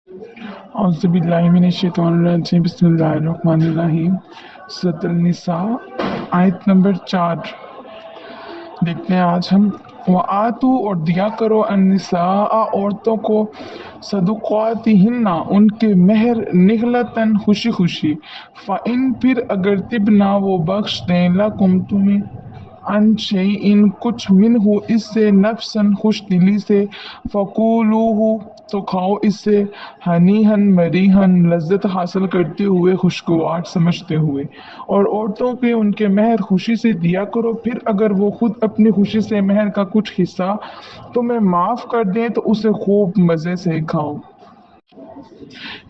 औज़ुबिल्लाहिमिनश्शैतानिर्रजीम बिस्मिल्लाहिर्रहमानिर्रहीम। सूरह निसा आयत नंबर 4 देखते हैं आज हम। वआतू और दिया करो अन्निसा औरतों को सदुक़ातिहिन्ना उनके मेहर निगलतन खुशी खुशी। फ़इन फिर अगर तिबना वो बख्श दें लकुम तुम्हें अन शैइन कुछ मिन्हु इससे नफ्सन खुश दिली से फ़कूलूहु तो खाओ इससे हनीहन मरीहन लज्जत हासिल करते हुए खुशगवार समझते हुए। और औरतों के उनके मेहर खुशी से दिया करो, फिर अगर वो खुद अपनी खुशी से मेहर का कुछ हिस्सा तुम्हें माफ कर दें तो उसे खूब मज़े से खाओ।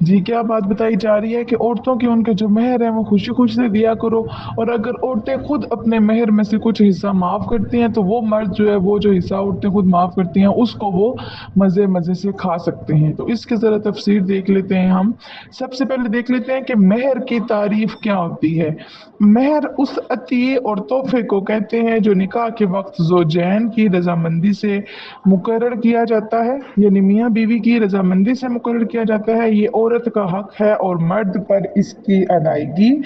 जी, क्या बात बताई जा रही है कि औरतों के उनके जो मेहर है वो खुशी खुशी से दिया करो, और अगर औरतें खुद अपने मेहर में से कुछ हिस्सा माफ़ करती हैं तो वो मर्द जो है वो जो हिस्सा औरतें खुद माफ़ करती हैं उसको वो मज़े मज़े से खा सकते हैं। तो इसकी ज़रा तफसीर देख लेते हैं हम। सबसे पहले देख लेते हैं कि मेहर की तारीफ क्या होती है। मेहर उस अतिये और तोहफे को कहते हैं जो निकाह के वक्त ज़ौजैन की रजामंदी से मुकर्रर किया जाता है, यानी मियाँ बीवी की रजामंदी से मुकर्रर किया जाता है। ये औरत का हक है और मर्द पर इसकी अदायगी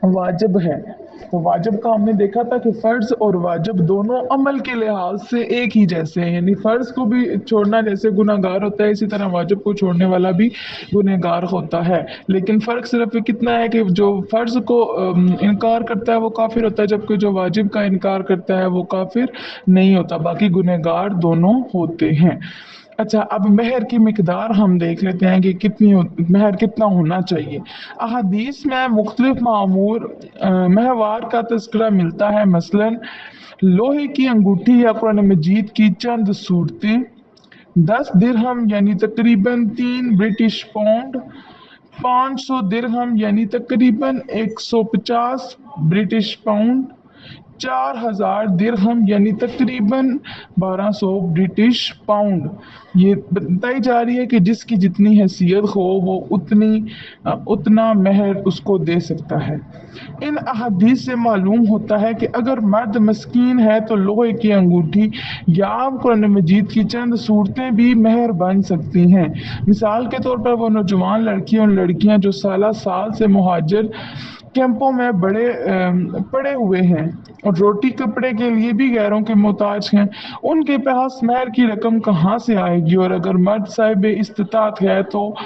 वाजिब है। तो वाजिब का हमने देखा था कि फ़र्ज़ और वाजिब दोनों अमल के लिहाज से एक ही जैसे हैं, यानी फ़र्ज़ को भी छोड़ना जैसे गुनहगार होता है इसी तरह वाजिब को छोड़ने वाला भी गुनहगार होता है। लेकिन फ़र्क सिर्फ कितना है कि जो फ़र्ज़ को इनकार करता है वो काफिर होता है, जबकि जो वाजिब का इनकार करता है वो काफिर नहीं होता। बाकी गुनहगार दोनों होते हैं। अच्छा, अब मेहर की मिकदार हम देख लेते हैं कि मेहर कितना होना चाहिए। अहादीस में मुख्तलिफ मामूर महवार का तस्करा मिलता है। मसलन लोहे की अंगूठी या कुरान मजीद की चंद सूरतें, 10 दिरहम यानी तकरीबन 3 ब्रिटिश पाउंड, 500 दिरहम यानी तकरीबन 150 ब्रिटिश पाउंड, 4000 दिरहम यानी तकरीबन 1200 ब्रिटिश पाउंड। ये बताई जा रही है कि जिसकी जितनी हैसियत हो वो उतना मेहर उसको दे सकता है। इन अहादीस से मालूम होता है कि अगर मर्द मस्कीन है तो लोहे की अंगूठी या कुरान मजीद की चंद सूरतें भी मेहर बन सकती हैं। मिसाल के तौर पर वो नौजवान लड़कियां और लड़कियां जो साल साल से मुहाजिर कैंपों में पड़े हुए हैं और रोटी कपड़े के लिए भी गैरों के मोहताज हैं, उनके पास मेहर की रकम कहाँ से आएगी। और अगर मर्द साहिब इस्तिताअत है तो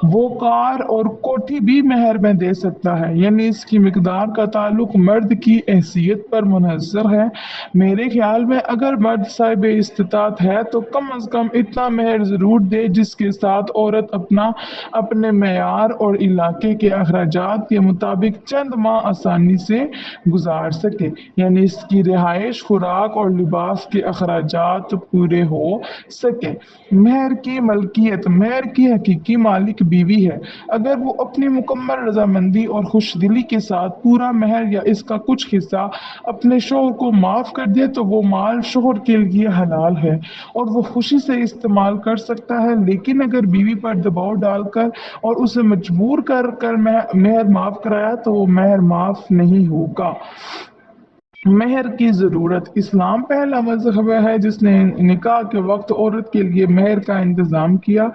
वो कार और कोठी भी मेहर में दे सकता है, यानी इसकी मिकदार का ताल्लुक मर्द की हैसियत पर मुनहसर है। मेरे ख्याल में अगर मर्द साहिब इस्तिताअत है तो कम अज कम इतना मेहर ज़रूर दे जिसके साथ औरत अपने मेयार और इलाके के अखराजात के मुताबिक चंद माह आसानी से गुजार सके, यानी इसकी रिहाइश, खुराक और लिबास के अखराजात पूरे हो सके। मेहर की मलकियत, मेहर की हकीकी मालिक बीवी है। अगर वो अपनी मुकम्मल रजामंदी और खुशदिली के साथ पूरा मेहर या इसका कुछ हिस्सा अपने शोहर को माफ कर दे तो वो माल शोहर के लिए हलाल है और वो खुशी से इस्तेमाल कर सकता है। लेकिन अगर बीवी पर दबाव डालकर और उसे मजबूर कर मेहर माफ कराया तो वो मेहर माफ नहीं होगा। मेहर की ज़रूरत, इस्लाम पहला मज़हब है जिसने निकाह के वक्त औरत के लिए मेहर का इंतज़ाम किया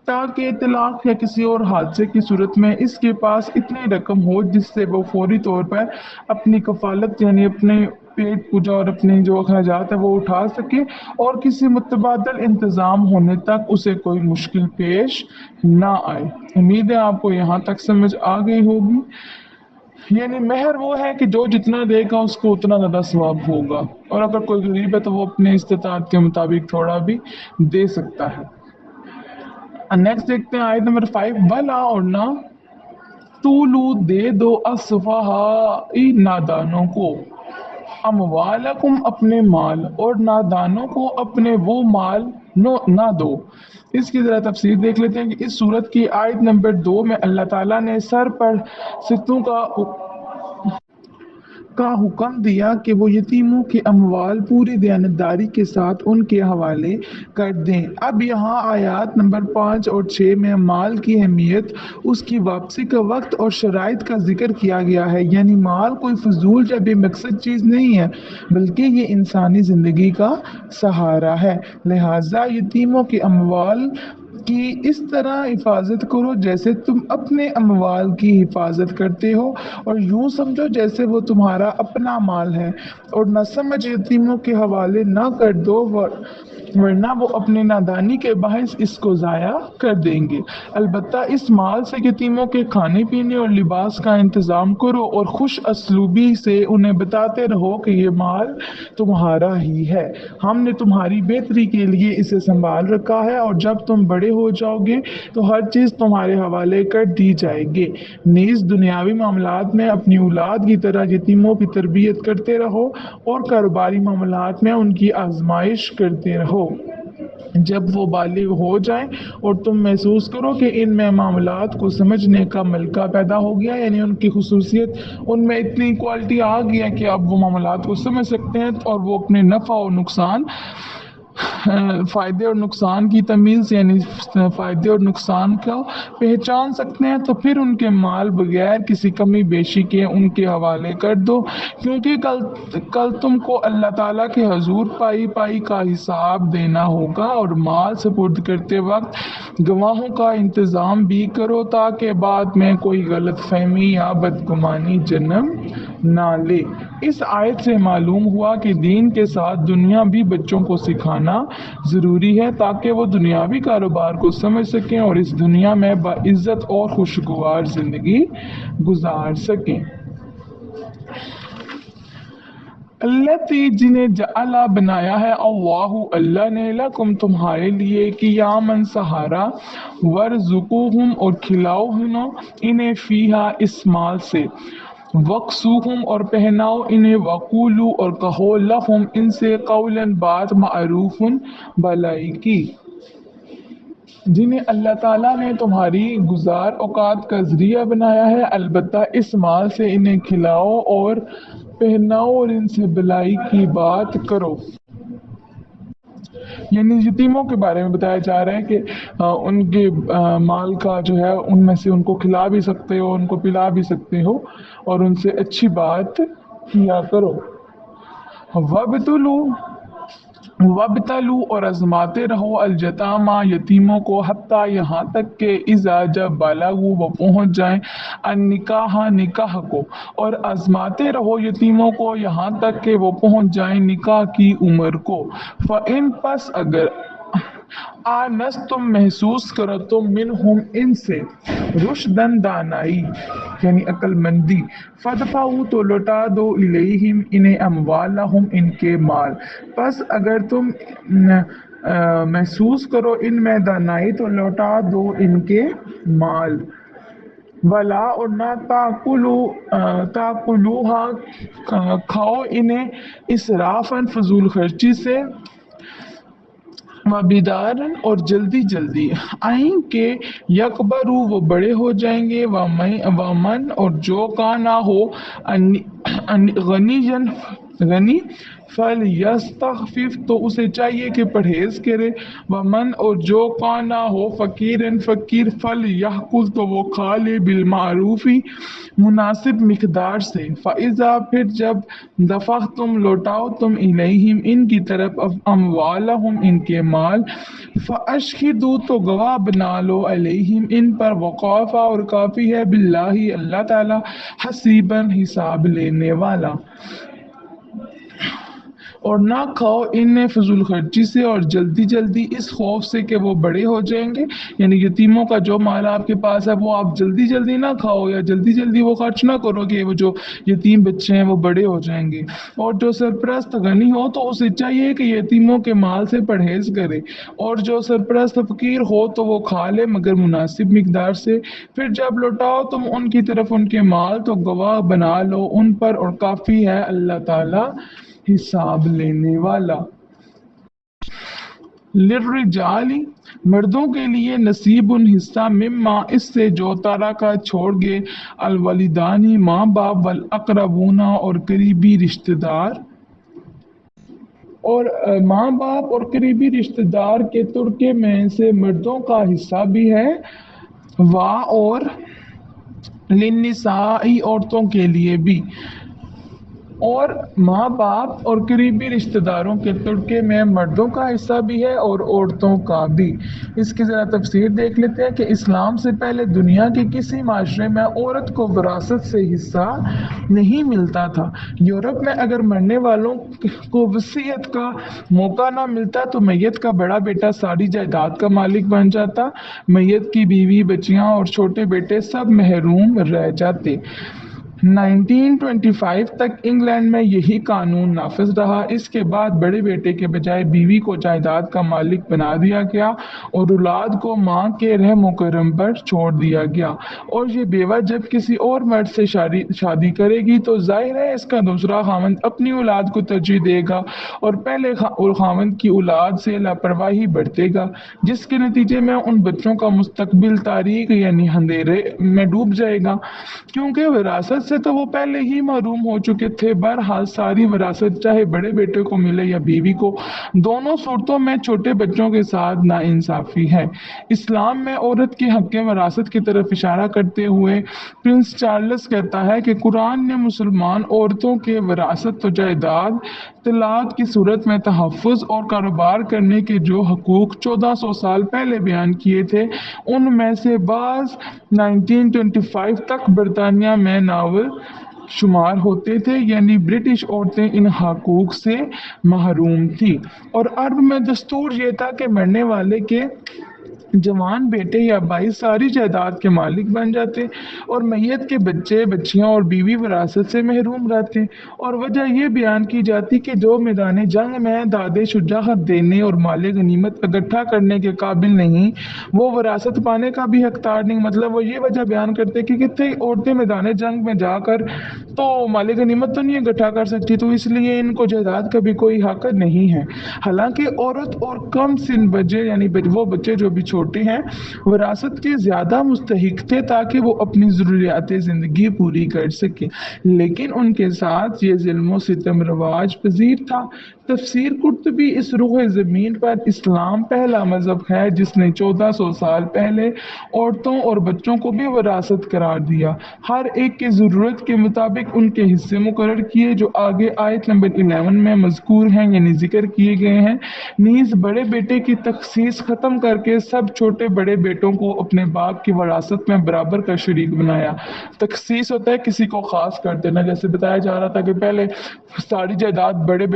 ताकि तलाक या किसी और हादसे की सूरत में इसके पास इतनी रकम हो जिससे वो फौरी तौर पर अपनी कफालत यानी अपने पेट पूजा और अपने जो अखराजात है वो उठा सके और किसी मुतबादल इंतज़ाम होने तक उसे कोई मुश्किल पेश ना आए। उम्मीद है आपको यहाँ तक समझ आ गई होगी। यानी मेहर वो है कि जो जितना देगा उसको उतना ज़्यादा सवाब होगा, और अगर कोई गरीब है तो वो अपने इस्तिताअत के मुताबिक थोड़ा भी दे सकता है। नेक्स्ट देखते हैं आयत नंबर 5। भला और ना तूलू दे दो असफहा नादानों को अमवालकुम अपने माल, और नादानों को अपने वो माल ना दो। इसकी ज़रा तफसीर देख लेते हैं कि इस सूरत की आयत नंबर 2 में अल्लाह ताला ने सर पर सितों का हुक्म दिया कि वो यतीमों के अमवाल पूरी दयानतदारी के साथ उनके हवाले कर दें। अब यहाँ आयात नंबर 5 और 6 में माल की अहमियत, उसकी वापसी का वक्त और शराइत का जिक्र किया गया है। यानी माल कोई फजूल या बेमकसद चीज़ नहीं है बल्कि ये इंसानी ज़िंदगी का सहारा है। लिहाजा यतीमों के अमवाल کہ اس طرح حفاظت کرو جیسے تم اپنے اموال کی حفاظت کرتے ہو، اور یوں سمجھو جیسے وہ تمہارا اپنا مال ہے، اور نہ سمجھ یتیموں کے حوالے نہ کر دو، ورنہ وہ اپنے نادانی کے باعث اس کو ضائع کر دیں گے۔ البتہ اس مال سے یتیموں کے کھانے پینے اور لباس کا انتظام کرو، اور خوش اسلوبی سے انہیں بتاتے رہو کہ یہ مال تمہارا ہی ہے، ہم نے تمہاری بہتری کے لیے اسے سنبھال رکھا ہے، اور جب تم بڑے ہو جاؤ گے تو ہر چیز تمہارے حوالے کر دی جائے گی۔ نیز دنیاوی معاملات میں اپنی اولاد کی طرح یتیموں کی تربیت کرتے رہو، اور کاروباری معاملات میں ان کی آزمائش کرتے رہو۔ جب وہ بالغ ہو جائیں اور تم محسوس کرو کہ ان میں معاملات کو سمجھنے کا ملکہ پیدا ہو گیا، یعنی ان کی خصوصیت ان میں اتنی کوالٹی آ گئی ہے کہ اب وہ معاملات کو سمجھ سکتے ہیں، اور وہ اپنے نفع اور نقصان، فائدے اور نقصان کی تمیز، یعنی فائدے اور نقصان کو پہچان سکتے ہیں، تو پھر ان کے مال بغیر کسی کمی بیشی کے ان کے حوالے کر دو، کیونکہ کل تم کو اللہ تعالیٰ کے حضور پائی پائی کا حساب دینا ہوگا۔ اور مال سپرد کرتے وقت گواہوں کا انتظام بھی کرو، تاکہ بعد میں کوئی غلط فہمی یا بدگمانی جنم نہ لے۔ اس آیت سے معلوم ہوا کہ دین کے ساتھ دنیا بھی بچوں کو سکھانا ضروری ہے، تاکہ وہ دنیاوی کاروبار کو سمجھ سکیں اور اس دنیا میں باعزت اور خوشگوار زندگی گزار سکیں۔ التی جنہیں جعلا بنایا ہے اللہ نے لکم تمہارے لیے قیاماً سہارا، ورزقوہم اور کھلاؤ انہیں فیہا اس مال سے، وقسوہم اور پہناؤ انہیں، وقولو اور کہو لہم ان سے، قولاً بات، معروف بھلائی کی۔ جنہیں اللہ تعالیٰ نے تمہاری گزار اوقات کا ذریعہ بنایا ہے، البتہ اس مال سے انہیں کھلاؤ اور پہناؤ اور ان سے بھلائی کی بات کرو۔ یعنی یتیموں کے بارے میں بتایا جا رہا ہے کہ ان کے مال کا جو ہے ان میں سے ان کو کھلا بھی سکتے ہو، ان کو پلا بھی سکتے ہو، اور ان سے اچھی بات کیا کرو۔ وابتلو اور آزماتے رہو الجتامى یتیموں کو، حتیٰ یہاں تک کہ اذا جب بالغوا وہ پہنچ جائیں، النکاح نکاح کو، اور آزماتے رہو یتیموں کو یہاں تک کہ وہ پہنچ جائیں نکاح کی عمر کو۔ فإن پس اگر آنستم محسوس کرو تم منہم ان سے، رشدن دانائی یعنی عقل مندی، فدفعوا تو لوٹا دو الیہم انہیں، اموالہم ان کے مال۔ پس اگر تم محسوس کرو ان میں دانائی تو لوٹا دو ان کے مال۔ ولا اور نہ تاکلوہا کھاؤ انہیں، اسرافاً فضول خرچی سے، وبدارن اور جلدی جلدی، آئیں کہ یکبرو وہ بڑے ہو جائیں گے، ومن اور جو کانا ہو غنی فلیستخفف تو اسے چاہیے کہ پرہیز کرے، ومن اور جو کانا ہو فقیرن فقیر فلیأکل تو وہ کھا لے، بالمعروف مناسب مقدار سے۔ فإذا پھر جب دفعتم لوٹاؤ تم الیہم ان کی طرف، اموالہم ان کے مال، فاشہدوا تو گواہ بنا لو، علیہم ان پر، وکفیٰ اور کافی ہے، باللہ اللہ تعالی، حسیباً حساب لینے والا۔ اور نہ کھاؤ انہیں فضول خرچی سے اور جلدی جلدی، اس خوف سے کہ وہ بڑے ہو جائیں گے، یعنی یتیموں کا جو مال آپ کے پاس ہے وہ آپ جلدی جلدی نہ کھاؤ، یا جلدی جلدی وہ خرچ نہ کرو کہ وہ جو یتیم بچے ہیں وہ بڑے ہو جائیں گے۔ اور جو سرپرست غنی ہو تو اسے چاہیے کہ یتیموں کے مال سے پرہیز کرے، اور جو سرپرست فقیر ہو تو وہ کھا لے مگر مناسب مقدار سے۔ پھر جب لوٹاؤ تم ان کی طرف ان کے مال تو گواہ بنا لو ان پر، اور کافی ہے اللہ تعالی حساب لینے والا۔ للرجال مردوں کے لیے، نصیب حصہ، مما اس سے جو ترکہ چھوڑ گئے، الوالدان ماں باپ، والاقربون اور قریبی رشتہ دار، اور ماں باپ اور قریبی رشتہ دار کے ترکے میں سے مردوں کا حصہ بھی ہے، اور للنساء عورتوں کے لیے بھی، اور ماں باپ اور قریبی رشتہ داروں کے ترکے میں مردوں کا حصہ بھی ہے اور عورتوں کا بھی۔ اس کی ذرا تفسیر دیکھ لیتے ہیں کہ اسلام سے پہلے دنیا کے کسی معاشرے میں عورت کو وراثت سے حصہ نہیں ملتا تھا۔ یورپ میں اگر مرنے والوں کو وصیت کا موقع نہ ملتا تو میت کا بڑا بیٹا ساری جائیداد کا مالک بن جاتا، میت کی بیوی، بچیاں اور چھوٹے بیٹے سب محروم رہ جاتے۔ 1925 تک انگلینڈ میں یہی قانون نافذ رہا۔ اس کے بعد بڑے بیٹے کے بجائے بیوی کو جائیداد کا مالک بنا دیا گیا اور اولاد کو ماں کے رحم و کرم پر چھوڑ دیا گیا، اور یہ بیوہ جب کسی اور مرد سے شادی کرے گی تو ظاہر ہے اس کا دوسرا خاوند اپنی اولاد کو ترجیح دے گا اور پہلے خاوند کی اولاد سے لاپرواہی برتے گا، جس کے نتیجے میں ان بچوں کا مستقبل تاریک یعنی اندھیرے میں ڈوب جائے گا، کیونکہ وراثت سے تو وہ پہلے ہی محروم ہو چکے تھے۔ بہرحال ساری وراثت چاہے بڑے بیٹے کو ملے یا بیوی کو، دونوں صورتوں میں چھوٹے بچوں کے ساتھ ناانصافی ہے۔ اسلام میں عورت کے حق وراثت کی طرف اشارہ کرتے ہوئے پرنس چارلس کہتا ہے کہ قرآن نے مسلمان عورتوں کے وراثت و جائیداد، طلاق کی صورت میں تحفظ اور کاروبار کرنے کے جو حقوق 1400 سال پہلے بیان کیے تھے، ان میں سے بعض 1925 تک برطانیہ میں نافذ شمار ہوتے تھے، یعنی برٹش عورتیں ان حقوق سے محروم تھیں۔ اور عرب میں دستور یہ تھا کہ مرنے والے کے جوان بیٹے یا بھائی ساری جائیداد کے مالک بن جاتے اور میت کے بچے، بچیاں اور بیوی وراثت سے محروم رہتے، اور وجہ یہ بیان کی جاتی کہ جو میدان جنگ میں دادِ شجاعت دینے اور مال غنیمت اکٹھا کرنے کے قابل نہیں، وہ وراثت پانے کا بھی حقدار نہیں۔ مطلب وہ یہ وجہ بیان کرتے کہ کتنے عورتیں میدان جنگ میں جا کر تو مال غنیمت تو نہیں اکٹھا کر سکتی، تو اس لیے ان کو جائیداد کا بھی کوئی حق نہیں ہے۔ حالانکہ عورت اور کم سن بچے یعنی وہ بچے جو بھی چھوٹے ہیں وراثت کے زیادہ مستحق تھے تاکہ وہ اپنی ضروریات زندگی پوری کر سکیں، لیکن ان کے ساتھ یہ ظلم و ستم رواج پذیر تھا۔ تفسیر قرطبی اس رخ زمین پر اسلام پہلا مذہب ہے جس نے 1400 سال پہلے عورتوں اور بچوں کو بھی وراثت قرار دیا، ہر ایک کی ضرورت کے مطابق ان کے حصے مقرر کیے جو آگے آیت نمبر 11 میں مذکور ہیں یعنی ذکر کیے گئے ہیں۔ نیز بڑے بیٹے کی تخصیص ختم کر کے سب چھوٹے بڑے بیٹوں کو اپنے باپ کی وراثت میں برابر کا شریک بنایا۔ تخصیص ہوتا ہے کسی کو خاص کر دینا، جیسے بتایا جا رہا تھا کہ پہلے ساری جائیداد بڑے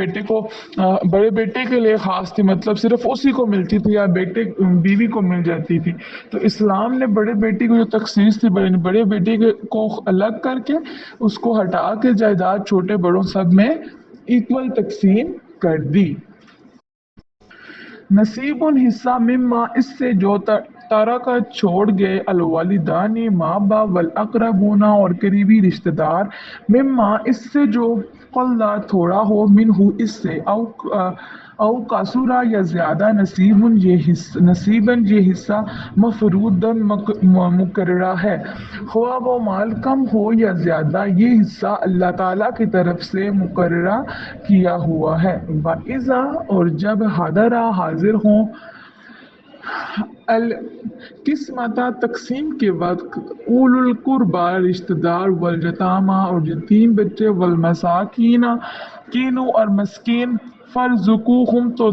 بیٹے کے لیے خاص تھی، مطلب صرف اسی کو ملتی تھی یا بیوی کو مل جاتی تھی۔ تو اسلام نے بڑے بیٹی کو جو تخصیص تھی بڑے بیٹے کو الگ کر کے اس کو ہٹا کے جائیداد چھوٹے بڑوں سب میں ایکول تقسیم کر دی۔ نصیب حصہ مما اس سے جو تارکہ چھوڑ گئے الوالدان ماں باپ والاقربون اور قریبی رشتہ دار، مما اس سے جو قل تھوڑا ہو، منہ اس سے، او کاسورا یا زیادہ، نصیباً یہ حصہ مفروضاً مقررہ ہے، خواہ وہ مال کم ہو یا زیادہ، یہ حصہ اللہ تعالیٰ کی طرف سے مقررہ کیا ہوا ہے۔ وَإِذَا اور جب حضرا حاضر ہوں القسمتا تقسیم کے وقت، اولو القربا رشتہ دار، والیتامی اور یتیم بچے، والمساکین کینو اور مسکین، فارزقوہم تو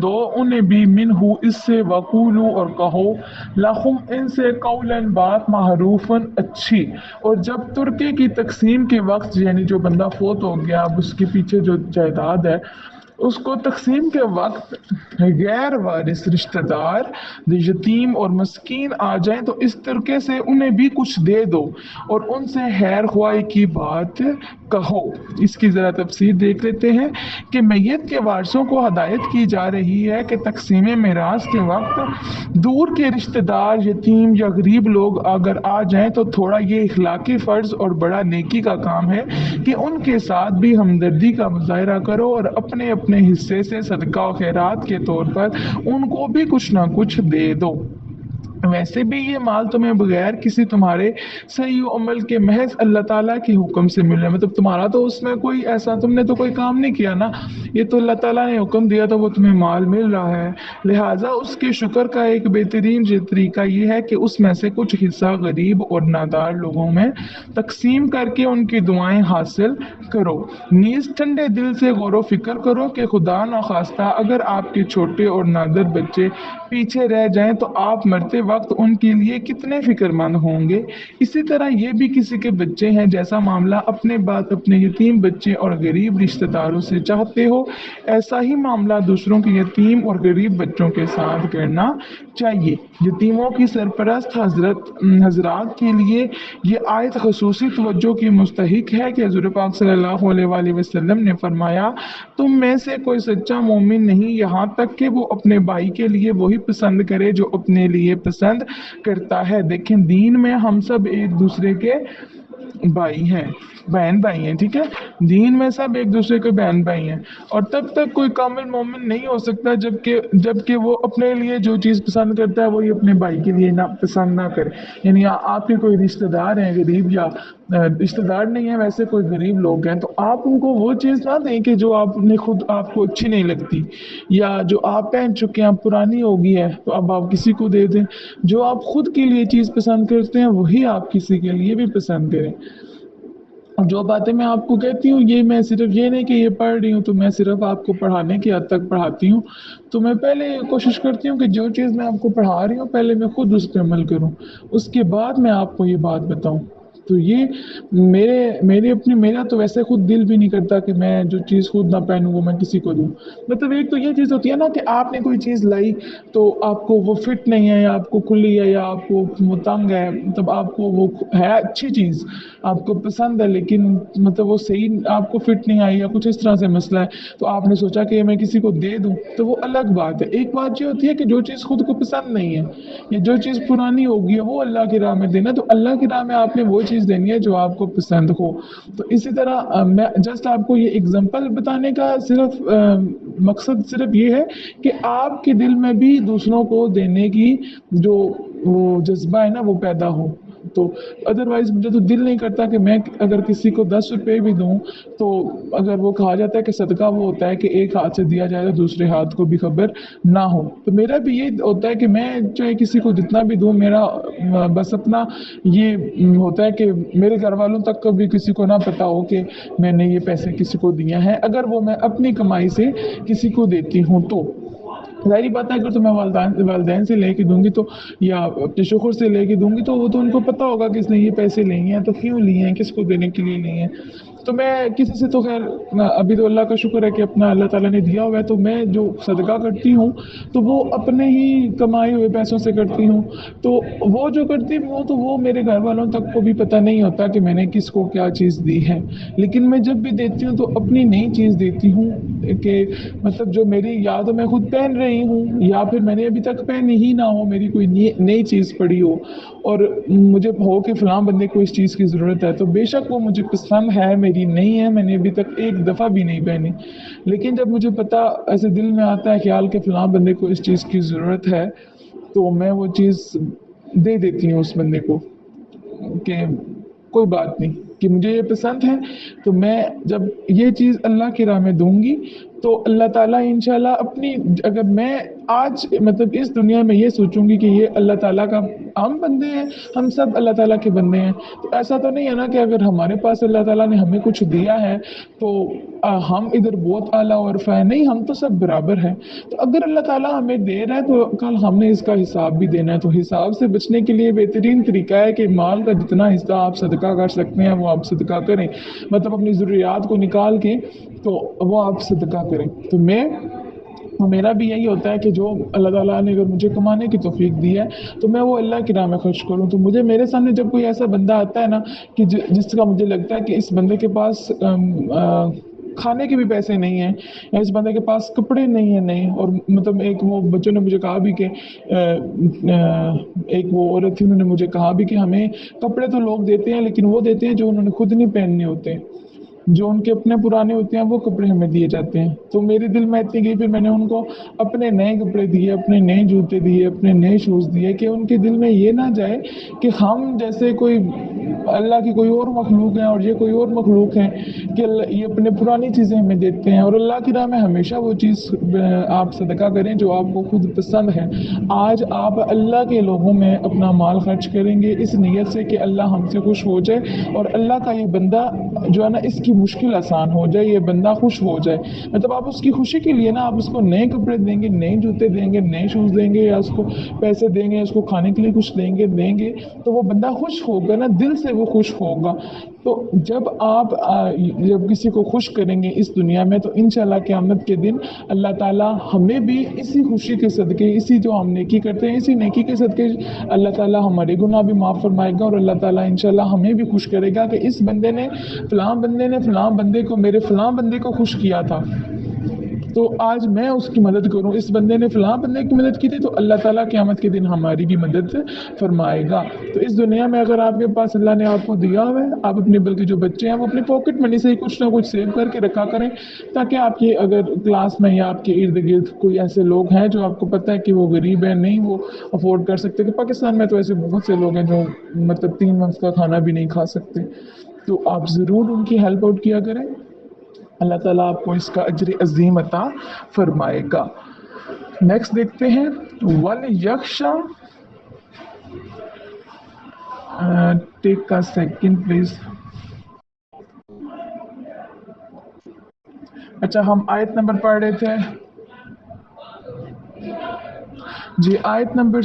دو انہیں بھی منہ اس سے، وقولو اور کہو لہم ان سے، قولاً بات معروفاً اچھی۔ اور جب ترکے کی تقسیم کے وقت یعنی جو بندہ فوت ہو گیا اب اس کے پیچھے جو جائیداد ہے اس کو تقسیم کے وقت غیر وارث رشتہ دار، یتیم اور مسکین آ جائیں تو اس طریقے سے انہیں بھی کچھ دے دو اور ان سے خیر خواہی کی بات کہو۔ اس کی ذرا تفسیر دیکھ لیتے ہیں کہ میت کے وارثوں کو ہدایت کی جا رہی ہے کہ تقسیم میراث کے وقت دور کے رشتہ دار، یتیم یا غریب لوگ اگر آ جائیں تو تھوڑا یہ اخلاقی فرض اور بڑا نیکی کا کام ہے کہ ان کے ساتھ بھی ہمدردی کا مظاہرہ کرو اور اپنے حصے سے صدقہ و خیرات کے طور پر ان کو بھی کچھ نہ کچھ دے دو۔ वैसे भी ये माल तुम्हें बगैर किसी तुम्हारे सही अमल के महज अल्लाह ताला के हुक्म से मिल रहा है। मतलब तुम्हारा तो उसमें कोई ऐसा, तुमने तो कोई काम नहीं किया ना, ये तो अल्लाह ताला ने हुक्म दिया तो वो तुम्हें माल मिल रहा है। लिहाजा उसके शुक्र का एक बेहतरीन तरीका ये है कि उसमें से कुछ हिस्सा गरीब और नादार लोगों में तकसीम करके उनकी दुआएं हासिल करो। नीज ठंडे दिल से गौर फिक्र करो कि खुदा न खास्ता अगर आपके छोटे और नादर बच्चे पीछे रह जाएं तो आप मरते वक्त उनके लिए कितने फिक्रमंद होंगे। इसी तरह ये भी किसी के बच्चे हैं, जैसा मामला अपने बाद अपने यतीम बच्चे और गरीब रिश्तेदारों से चाहते हो, ऐसा ही मामला दूसरों के यतीम और गरीब बच्चों के साथ करना चाहिए। यतीमों की सरपरस्त हजरात के लिए ये आयत खसूसी तवज्जो की मुस्तहिक है कि हुज़ूर पाक सल्लल्लाहु अलैहि वसल्लम ने फरमाया, तुम में से कोई सच्चा मोमिन नहीं यहाँ तक कि वो अपने भाई के लिए वही पसंद करे जो अपने लिए पसंद करता है। देखें, दीन में हम सब एक दूसरे के भाई हैं, बहन भाई हैं, ठीक है। दीन में सब एक दूसरे के बहन भाई हैं, और तब तक कोई कामिल मोमिन नहीं हो सकता जबकि वो अपने लिए जो चीज़ पसंद करता है वही अपने भाई के लिए ना पसंद ना करे। यानी आपके कोई रिश्तेदार हैं गरीब, या रिश्तेदार नहीं है वैसे कोई गरीब लोग हैं, तो आप उनको वो चीज़ ना दें कि जो आपने खुद आपको अच्छी नहीं लगती, या जो आप पहन चुके हैं पुरानी हो गई है तो अब आप किसी को दे दें। जो आप खुद के लिए चीज़ पसंद करते हैं वही आप किसी के लिए भी पसंद करें। अब जो बातें मैं आपको कहती हूँ ये मैं सिर्फ ये नहीं कि ये पढ़ रही हूँ तो मैं सिर्फ आपको पढ़ाने की हद तक पढ़ाती हूँ। तो मैं पहले कोशिश करती हूँ कि जो चीज़ मैं आपको पढ़ा रही हूँ पहले मैं खुद उस पर अमल करूँ, उसके बाद मैं आपको ये बात बताऊँ। तो ये मेरा तो वैसे खुद दिल भी नहीं करता कि मैं जो चीज़ खुद ना पहनूँ वो मैं किसी को दूँ। मतलब एक तो ये चीज़ होती है ना कि आपने कोई चीज़ लाई तो आपको वो फिट नहीं है, या आपको खुली है, या आपको वो तंग है, मतलब आपको वो है अच्छी चीज़ आपको पसंद है लेकिन मतलब वो सही आपको फिट नहीं आई, या कुछ इस तरह से मसला है, तो आपने सोचा कि मैं किसी को दे दूं, तो वो अलग बात है। एक बात ये होती है कि जो चीज़ खुद को पसंद नहीं है या जो चीज़ पुरानी होगी है वो अल्लाह की राह में देना, तो अल्लाह की राह में आपने वो चीज़ देनी है जो आपको पसंद हो। तो इसी तरह मैं जस्ट आपको ये एग्जांपल बताने का सिर्फ मकसद सिर्फ ये है कि आपके दिल में भी दूसरों को देने की जो वो जज्बा है ना वो पैदा हो। तो अदरवाइज मुझे तो दिल नहीं करता कि मैं अगर किसी को 10 रुपए भी दूं, तो अगर वो कहा जाता है कि सदका वो होता है कि एक हाथ से दिया जाए तो दूसरे हाथ को भी खबर ना हो, तो मेरा भी ये होता है कि मैं चाहे किसी को जितना भी दूं, मेरा बस अपना ये होता है कि मेरे घर वालों तक कभी किसी को ना पता हो कि मैंने ये पैसे किसी को दिए हैं। अगर वो मैं अपनी कमाई से किसी को देती हूँ तो ज़ाहिर बात है, अगर तो मैं वालदैन से लेके दूंगी तो, या अपने शोहर से लेके दूंगी तो वो तो उनको पता होगा कि इसने ये पैसे लिए हैं तो क्यों लिए हैं, किसको देने के लिए लिए हैं। तो मैं किसी से तो खैर अभी तो अल्लाह का शुक्र है कि अपना अल्लाह ताला ने दिया हुआ है, तो मैं जो सदका करती हूँ तो वो अपने ही कमाए हुए पैसों से करती हूँ। तो वो जो करती हूँ तो वो मेरे घर वालों तक को भी पता नहीं होता कि मैंने किसको क्या चीज़ दी है। लेकिन मैं जब भी देती हूँ तो अपनी नई चीज़ देती हूँ कि मतलब जो मेरी या तो मैं खुद पहन रही हूँ या फिर मैंने अभी तक पहनी ही ना हो, मेरी कोई नई चीज़ पड़ी हो और मुझे हो कि फ़लाँ बंदे को इस चीज़ की ज़रूरत है, तो बेशक वो मुझे पसंद है, मेरी नहीं है, मैंने अभी तक एक दफ़ा भी नहीं पहनी। लेकिन जब मुझे पता ऐसे दिल में आता है ख्याल कि फ़लाँ बंदे को इस चीज़ की ज़रूरत है, तो मैं वो चीज़ दे देती हूँ उस बंदे को कि कोई बात नहीं कि मुझे ये पसंद है। तो मैं जब ये चीज़ अल्लाह की राह में दूंगी तो अल्लाह ताला इंशाल्लाह अपनी, अगर मैं आज मतलब इस दुनिया में ये सोचूंगी कि ये अल्लाह ताला का हम बंदे हैं, हम सब अल्लाह ताला के बंदे हैं, तो ऐसा तो नहीं है ना कि अगर हमारे पास अल्लाह ताला ने हमें कुछ दिया है तो हम इधर बहुत आला और फै नहीं, हम तो सब बराबर हैं। तो अगर अल्लाह ताला हमें दे रहा है तो कल हमने इसका हिसाब भी देना है। तो हिसाब से बचने के लिए बेहतरीन तरीका है कि माल का जितना हिस्सा आप सदका कर सकते हैं वो आप सदका करें, मतलब अपनी ज़रूरियात को निकाल के तो वो आप सदका करें। तो मेरा भी यही होता है कि जो अल्लाह ताला ने अगर मुझे कमाने की तौफीक दी है तो मैं वो अल्लाह की राह में खर्च करूँ। तो मुझे मेरे सामने जब कोई ऐसा बंदा आता है ना कि जिसका मुझे लगता है कि इस बंदे के पास खाने के भी पैसे नहीं हैं, या इस बंदे के पास कपड़े नहीं है, नहीं, और मतलब एक वो बच्चों ने मुझे कहा भी कि एक वो औरत थी, उन्होंने मुझे कहा भी कि हमें कपड़े तो लोग देते हैं लेकिन वो देते हैं जो उन्होंने खुद नहीं पहनने होते। जो उनके अपने पुराने होते हैं वो कपड़े हमें दिए जाते हैं। तो मेरे दिल में इतनी गई, फिर मैंने उनको अपने नए कपड़े दिए, अपने नए जूते दिए, अपने नए शूज़ दिए, कि उनके दिल में ये ना जाए कि हम जैसे कोई अल्लाह की कोई और मखलूक है और ये कोई और मखलूक है, कि ये अपने पुरानी चीज़ें हमें देते हैं। और अल्लाह की राह में हमेशा वो चीज़ आप सदका करें जो आपको खुद पसंद है। आज आप अल्लाह के लोगों में अपना माल खर्च करेंगे इस नीयत से कि अल्लाह हमसे खुश हो जाए और अल्लाह का ये बंदा जो है ना इसकी मुश्किल आसान हो जाए, ये बंदा खुश हो जाए। मतलब आप उसकी खुशी के लिए ना आप उसको नए कपड़े देंगे, नए जूते देंगे, नए शूज़ देंगे, या उसको पैसे देंगे, उसको खाने के लिए कुछ देंगे, तो वो बंदा खुश होगा ना, दिल से वो खुश होगा। तो जब आप जब किसी को खुश करेंगे इस दुनिया में, तो इंशाल्लाह क़यामत के दिन अल्लाह ताला हमें भी इसी खुशी के सदके, इसी जो हम नेकी करते हैं, इसी नेकी के सदके अल्लाह ताला हमारे गुनाह भी माफ़ फरमाएगा और अल्लाह ताला इंशाल्लाह हमें भी खुश करेगा कि इस बंदे ने फ़लाँ बंदे ने फ़लाँ बंदे को, मेरे फ़लाँ बंदे को खुश किया था, तो आज मैं उसकी मदद करूं। इस बंदे ने फ़लाँ बंदे की मदद की थी, तो अल्लाह ताला क़यामत के दिन हमारी भी मदद फरमाएगा। तो इस दुनिया में अगर आपके पास अल्लाह ने आपको दिया हुआ है, आप अपने बल्कि जो बच्चे हैं वो अपनी पॉकेट मनी से ही कुछ ना कुछ सेव करके रखा करें, ताकि आपके अगर क्लास में या आपके इर्द गिर्द कोई ऐसे लोग हैं जो आपको पता है कि वो गरीब है, नहीं वो अफोर्ड कर सकते। कि पाकिस्तान में तो ऐसे बहुत से लोग हैं जो मतलब 3 वक्त का खाना भी नहीं खा सकते, तो आप ज़रूर उनकी हेल्प आउट किया करें। अल्लाह ताला आपको इसका अजर अजीम अता फरमाएगा। नेक्स्ट देखते हैं, वल यख्शा, टेक का सेकंड प्लीज। अच्छा, हम आयत नंबर पढ़ रहे थे जी, आयत नंबर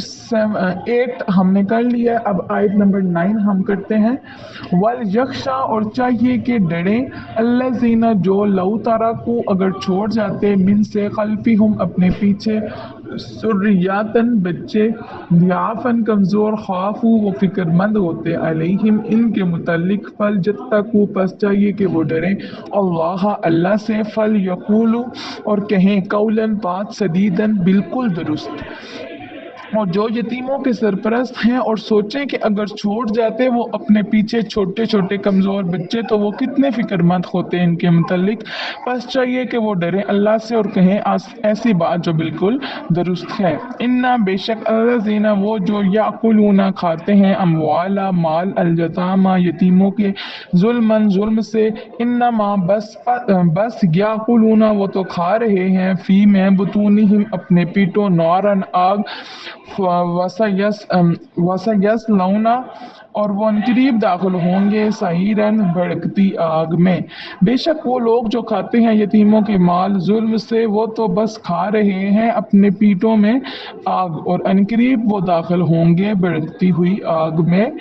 8 हमने कर लिया। अब आयत नंबर 9 हम करते हैं। वल यख्शा, और चाहिए कि डरे, अल्लज़ीना, जो लौ तराकू, अगर छोड़ जाते, मिन से खल्फी, हम अपने पीछे, सुर्रियातन, बच्चे, धियाफन, कमज़ोर, खाफू, वो फिक्रमंद होते, अलैहिम, इनके मुतल्लिक, फल जत्तकू, पस चाहिए कि वो डरें, अल्लाह, अल्लाह से, फल यकूलू, और कहें, कौलन, बात, सदीदन, बिल्कुल दुरुस्त। और जो यतीमों के सरपरस्त हैं और सोचें कि अगर छोड़ जाते वो अपने पीछे छोटे छोटे कमज़ोर बच्चे, तो वो कितने फिक्रमंद होते हैं इनके मुतल्लिक। बस चाहिए कि वो डरें अल्लाह से और कहें ऐसी बात जो बिल्कुल दुरुस्त है। इन्ना, बेशक, अल्लज़ीना, वो जो याकुलूना, खाते हैं, अमवाला, माल, अलयतामा, यतीमों के, जुल्मन, जुल्म से, इन्नमा, बस याकुलूना, वो तो खा रहे हैं, फी में, बुतूनिहिम, अपने पीठों, नारन, आग, वसयस लौना, और वो अनकरीब दाखिल होंगे, सहीरन, भड़कती आग में। बेशक वो लोग जो खाते हैं यतीमों के माल जुल्म से, वो तो बस खा रहे हैं अपने पीठों में आग, और अनकरीब वो दाखिल होंगे भड़कती हुई आग में।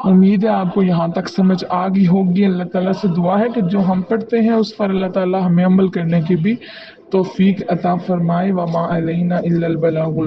उम्मीद है आपको यहाँ तक समझ आ गई होगी। अल्लाह ताला से दुआ है कि जो हम पढ़ते हैं उस पर अल्लाह ताला हमें अमल करने की भी तौफीक अता फरमाए। वमा अलैना इल्लल बलागुल